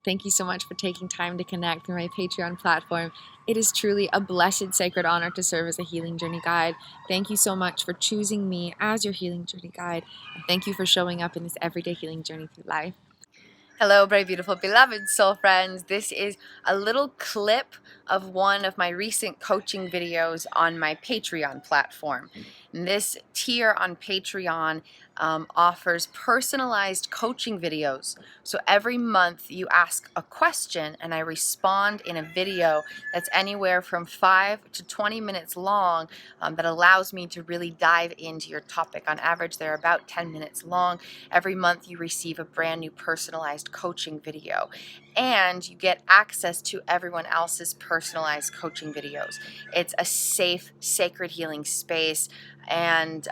Thank you so much for taking time to connect through my Patreon platform. It is truly a blessed, sacred honor to serve as a healing journey guide. Thank you so much for choosing me as your healing journey guide. And thank you for showing up in this everyday healing journey through life. Hello, brave, beautiful, beloved soul friends. This is a little clip of one of my recent coaching videos on my Patreon platform. And this tier on Patreon offers personalized coaching videos. So every month you ask a question and I respond in a video that's anywhere from 5 to 20 minutes long that allows me to really dive into your topic. On average, they're about 10 minutes long. Every month you receive a brand new personalized coaching video and you get access to everyone else's personalized coaching videos. It's a safe, sacred healing space, and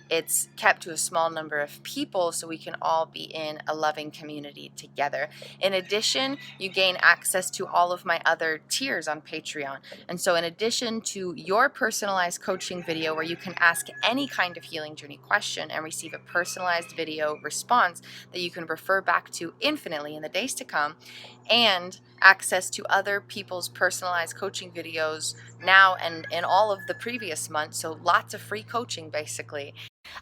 it's kept to a small number of people so we can all be in a loving community together. In addition, you gain access to all of my other tiers on Patreon. And so in addition to your personalized coaching video where you can ask any kind of healing journey question and receive a personalized video response that you can refer back to infinitely in the days to come, and access to other people's personalized coaching videos now and in all of the previous months, so lots of free coaching basically.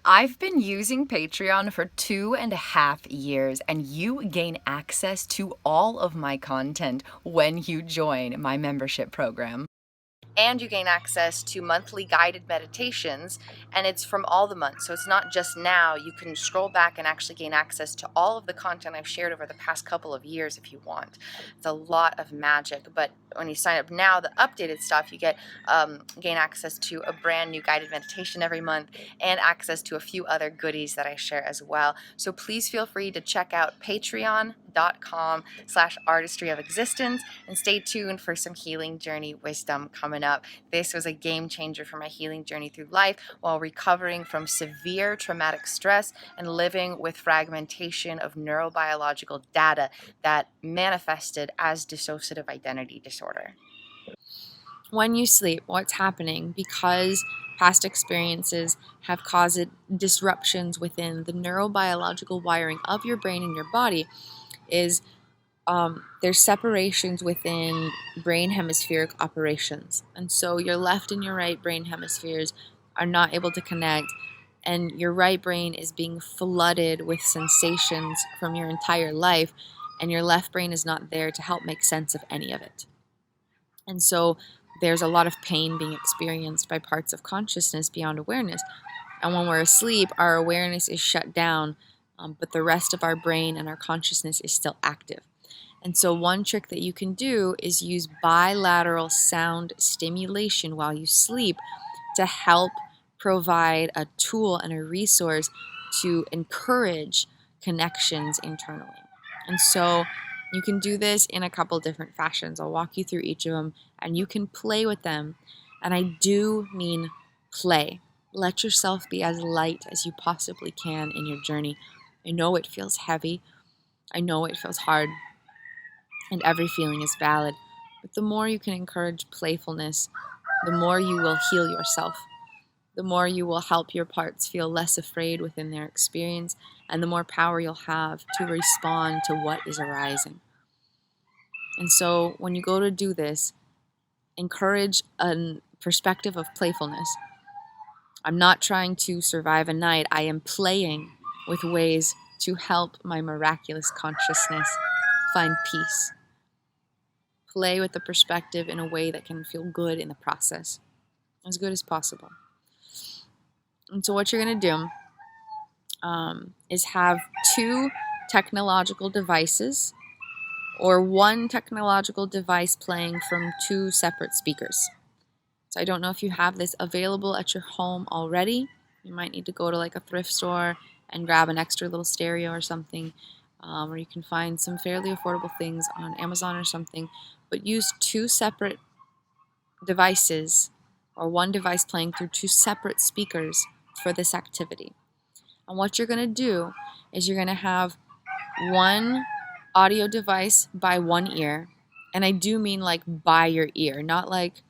I've been using Patreon for 2.5 years, and you gain access to all of my content when you join my membership program. And you gain access to monthly guided meditations, and it's from all the months. So it's not just now. You can scroll back and actually gain access to all of the content I've shared over the past couple of years if you want. It's a lot of magic, but when you sign up now, the updated stuff, you get gain access to a brand new guided meditation every month and access to a few other goodies that I share as well. So please feel free to check out patreon.com/artistryofexistence and stay tuned for some healing journey wisdom coming up. This was a game changer for my healing journey through life while recovering from severe traumatic stress and living with fragmentation of neurobiological data that manifested as dissociative identity disorder. When you sleep, what's happening? Because past experiences have caused disruptions within the neurobiological wiring of your brain and your body is there's separations within brain hemispheric operations. And so your left and your right brain hemispheres are not able to connect, and your right brain is being flooded with sensations from your entire life, and your left brain is not there to help make sense of any of it. And so there's a lot of pain being experienced by parts of consciousness beyond awareness. And when we're asleep, our awareness is shut down, but the rest of our brain and our consciousness is still active. And so one trick that you can do is use bilateral sound stimulation while you sleep to help provide a tool and a resource to encourage connections internally. And so you can do this in a couple different fashions. I'll walk you through each of them, and you can play with them. And I do mean play. Let yourself be as light as you possibly can in your journey. I know it feels heavy. I know it feels hard. And every feeling is valid. But the more you can encourage playfulness, the more you will heal yourself. The more you will help your parts feel less afraid within their experience, and the more power you'll have to respond to what is arising. And so when you go to do this, encourage a perspective of playfulness. I'm not trying to survive a night. I am playing with ways to help my miraculous consciousness find peace. Play with the perspective in a way that can feel good in the process, as good as possible. And so what you're going to do is have 2 technological devices or 1 technological device playing from 2 separate speakers. So I don't know if you have this available at your home already. You might need to go to like a thrift store and grab an extra little stereo or something, or you can find some fairly affordable things on Amazon or something. But use 2 separate devices or 1 device playing through 2 separate speakers for this activity. And what you're going to do is you're going to have 1 audio device by 1 ear. And I do mean like by your ear, not like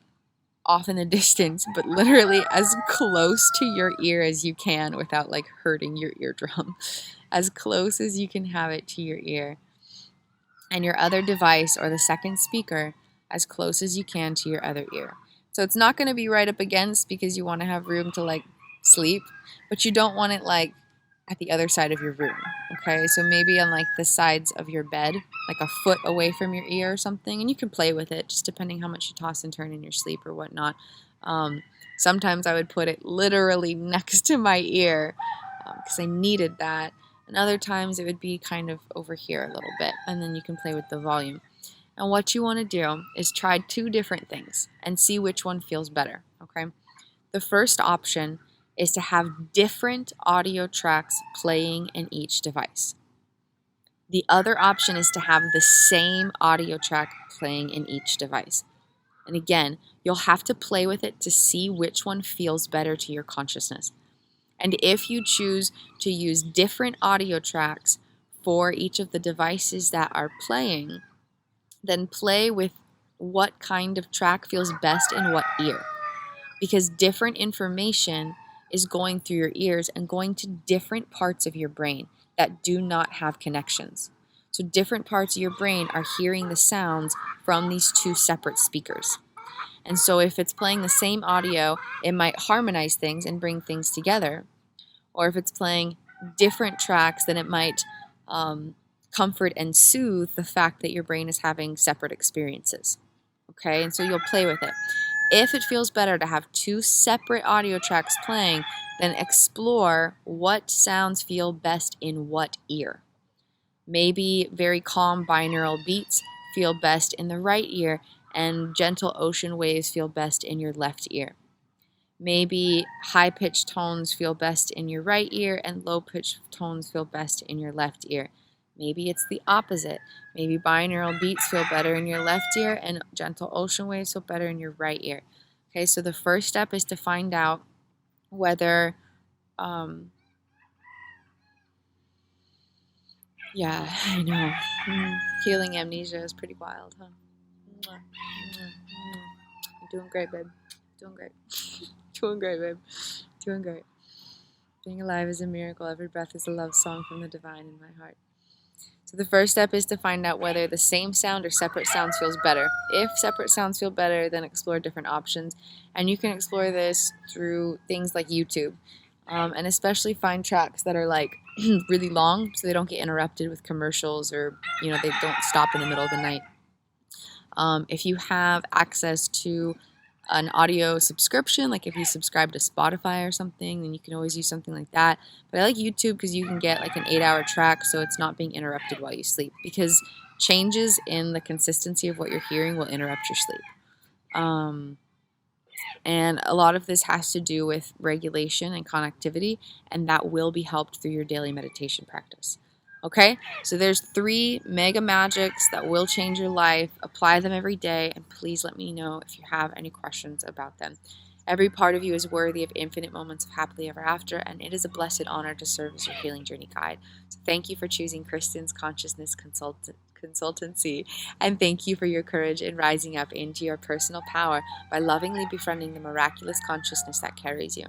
off in the distance, but literally as close to your ear as you can without like hurting your eardrum. As close as you can have it to your ear. and your other device or the second speaker as close as you can to your other ear. So it's not going to be right up against because you want to have room to like sleep, but you don't want it like at the other side of your room. Okay, so maybe on like the sides of your bed, like a foot away from your ear or something, and you can play with it just depending how much you toss and turn in your sleep or whatnot. Sometimes I would put it literally next to my ear because I needed that. And other times it would be kind of over here a little bit, and then you can play with the volume. And what you want to do is try 2 different things and see which one feels better, okay? The first option is to have different audio tracks playing in each device. The other option is to have the same audio track playing in each device. And again, you'll have to play with it to see which one feels better to your consciousness. And if you choose to use different audio tracks for each of the devices that are playing, then play with what kind of track feels best in what ear. Because different information is going through your ears and going to different parts of your brain that do not have connections. So different parts of your brain are hearing the sounds from these 2 separate speakers. And so if it's playing the same audio, it might harmonize things and bring things together. Or if it's playing different tracks, then it might comfort and soothe the fact that your brain is having separate experiences. Okay, and so you'll play with it. If it feels better to have 2 separate audio tracks playing, then explore what sounds feel best in what ear. Maybe very calm binaural beats feel best in the right ear, and gentle ocean waves feel best in your left ear. Maybe high-pitched tones feel best in your right ear, and low-pitched tones feel best in your left ear. Maybe it's the opposite. Maybe binaural beats feel better in your left ear, and gentle ocean waves feel better in your right ear. Okay, so the first step is to find out whether, yeah, I know. Healing amnesia is pretty wild, huh? You're doing great, babe. Doing great. Doing great, babe. Doing great. Being alive is a miracle. Every breath is a love song from the divine in my heart. So the first step is to find out whether the same sound or separate sounds feels better. If separate sounds feel better, then explore different options. And you can explore this through things like YouTube. And especially find tracks that are like really long so they don't get interrupted with commercials or, they don't stop in the middle of the night. If you have access to an audio subscription, like if you subscribe to Spotify or something, then you can always use something like that. But I like YouTube because you can get like an 8-hour track so it's not being interrupted while you sleep, because changes in the consistency of what you're hearing will interrupt your sleep. And a lot of this has to do with regulation and connectivity, and that will be helped through your daily meditation practice. Okay, so there's 3 mega magics that will change your life. Apply them every day, and please let me know if you have any questions about them. Every part of you is worthy of infinite moments of happily ever after, and it is a blessed honor to serve as your healing journey guide. So thank you for choosing Kristin's Consciousness Consultancy, and thank you for your courage in rising up into your personal power by lovingly befriending the miraculous consciousness that carries you.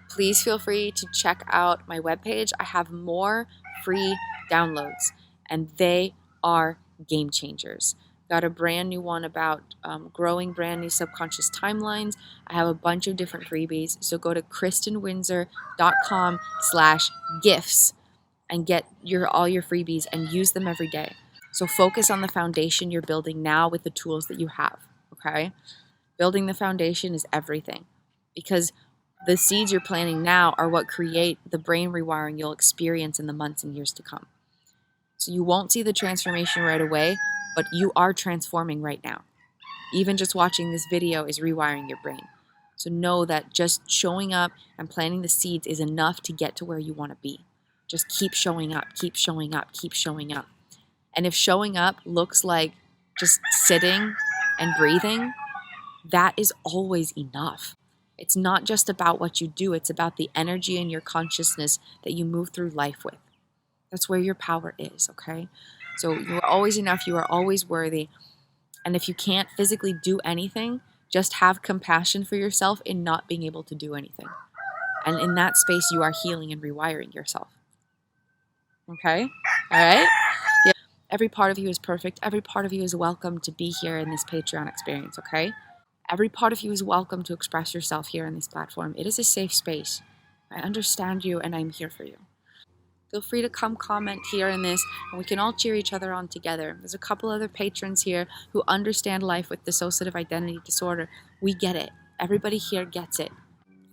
Please feel free to check out my webpage. I have more free downloads, and they are game changers. Got a brand new one about growing brand new subconscious timelines. I have a bunch of different freebies, so go to kristinwindsor.com/gifts and get all your freebies and use them every day. So focus on the foundation you're building now with the tools that you have, okay? Building the foundation is everything, because the seeds you're planting now are what create the brain rewiring you'll experience in the months and years to come. So you won't see the transformation right away, but you are transforming right now. Even just watching this video is rewiring your brain. So know that just showing up and planting the seeds is enough to get to where you want to be. Just keep showing up, keep showing up, keep showing up. And if showing up looks like just sitting and breathing, that is always enough. It's not just about what you do, it's about the energy in your consciousness that you move through life with. That's where your power is, okay? So you are always enough, you are always worthy. And if you can't physically do anything, just have compassion for yourself in not being able to do anything. And in that space, you are healing and rewiring yourself. Okay? All right? Yeah. Every part of you is perfect. Every part of you is welcome to be here in this Patreon experience, okay? Every part of you is welcome to express yourself here on this platform. It is a safe space. I understand you and I'm here for you. Feel free to come comment here in this, and we can all cheer each other on together. There's a couple other patrons here who understand life with dissociative identity disorder. We get it. Everybody here gets it.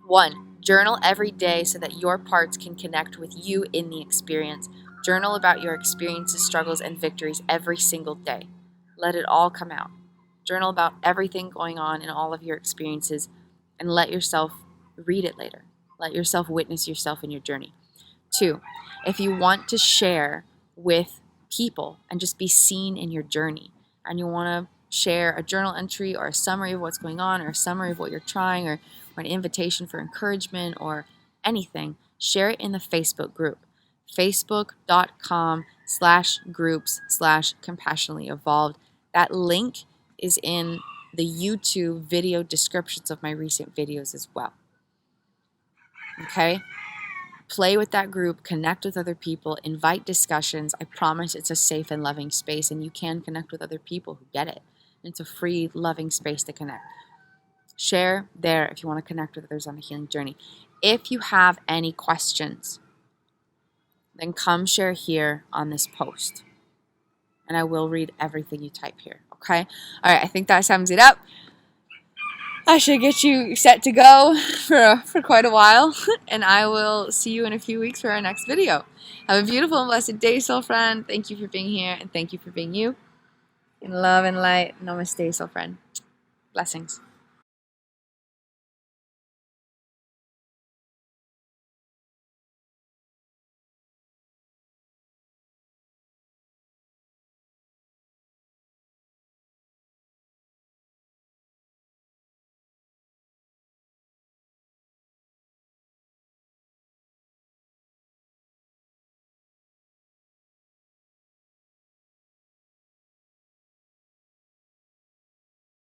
1. Journal every day so that your parts can connect with you in the experience. Journal about your experiences, struggles, and victories every single day. Let it all come out. Journal about everything going on in all of your experiences and let yourself read it later. Let yourself witness yourself in your journey. 2, if you want to share with people and just be seen in your journey, and you want to share a journal entry or a summary of what's going on or a summary of what you're trying or an invitation for encouragement or anything, share it in the Facebook group, facebook.com/groups/compassionately evolved. That link is in the YouTube video descriptions of my recent videos as well. Okay? Play with that group, connect with other people, invite discussions. I promise it's a safe and loving space, and you can connect with other people who get it. It's a free, loving space to connect. Share there if you want to connect with others on the healing journey. If you have any questions, then come share here on this post, and I will read everything you type here, okay? All right, I think that sums it up. I should get you set to go for quite a while, and I will see you in a few weeks for our next video. Have a beautiful and blessed day, soul friend. Thank you for being here, and thank you for being you. In love and light, namaste, soul friend. Blessings.